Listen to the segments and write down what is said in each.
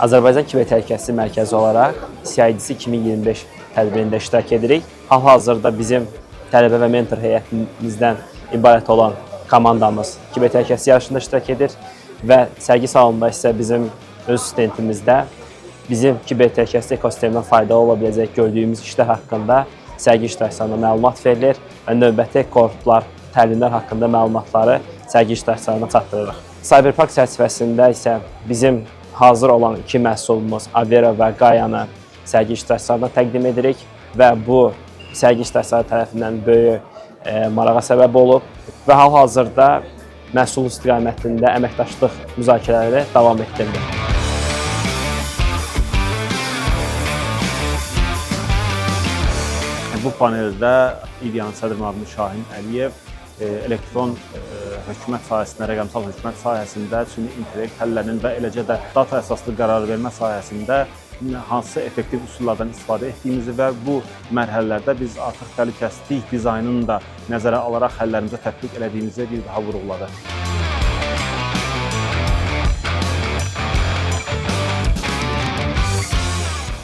Azərbaycan Kiber Təhlükəsizlik Mərkəzi olaraq CIDC 2025 tədbirində iştirak edirik. Hal-hazırda bizim tələbə və mentor heyətimizdən ibarət olan komandamız Kiber Təhlükəsizlik yarışında iştirak edir və sərgi salonunda isə bizim öz stentimizdə bizim kiber təhlükəsizlik ekosisteminə faydalı ola biləcək gördüyümüz işlər haqqında sərgi iştirakçılarına məlumat verilir və növbəti kohortlar, təlimlər haqqında məlumatları sərgi iştirakçılarına çatdırırıq. Cyberpark çərçivəsində isə bizim hazır olan iki məhsulumuz Avera və Qayanı sərgi iştirakçılarına təqdim edirik və bu sərgi iştirakçıları tərəfindən böyük marağa səbəb olub və hal-hazırda məhsul istiqamətində əməkdaşlıq müzakirələri davam etdirilir. Bu paneldə İDİAN sədr müavini Şahin Əliyev elektron hökumət sahəsində, rəqəmsal hökumət sahəsində süni intellekt həllərinin və eləcə də data əsaslı qərar vermə sahəsində hansı effektiv üsullardan istifadə etdiyimizi və bu mərhələlərdə biz artıq təhlükəsizlik dizaynını da nəzərə alaraq həllərimizə tətbiq elədiyimizi bir daha vurğuladı.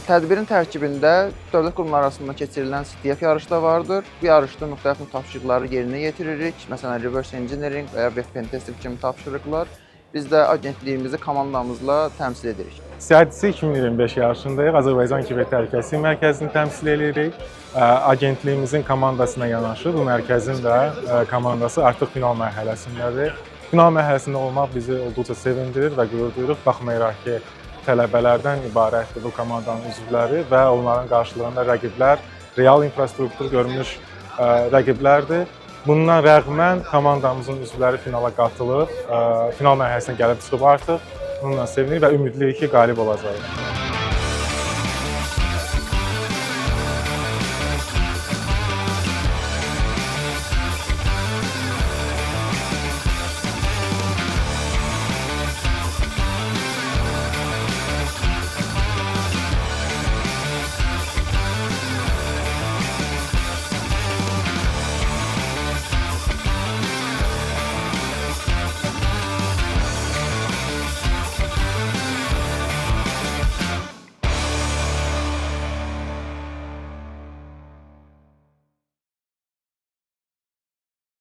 Tədbirin tərkibində dövlət qurumları arasında keçirilən CTF yarışı da vardır. Bu yarışda müxtəlif tapşırıqları yerinə yetiririk. Məsələn, reverse engineering və ya web pen testing kimi tapşırıqlar. Biz də agentliyimizi komandamızla təmsil edirik. CIDC 2025 yarışındayıq. Azərbaycan Kiber Təhlükəsizlik Mərkəzini təmsil edirik. Agentliyimizin komandasına yanaşı bu mərkəzin də komandası artıq final mərhələsindədir. Final mərhələsində olmaq bizi olduqca sevindirir və qürur duyuruq. Baxmayaraq ki, tələbələrdən ibarətdir bu komandanın üzvləri və onların qarşılığında rəqiblər real infrastruktur görmüş rəqiblərdir. Bundan rəğmən komandamızın üzvləri finala qatılıb, final mərhələsinə gəlib çıxıb artıq. Bununla sevinirik və ümidliyik ki, qalib olacağıq.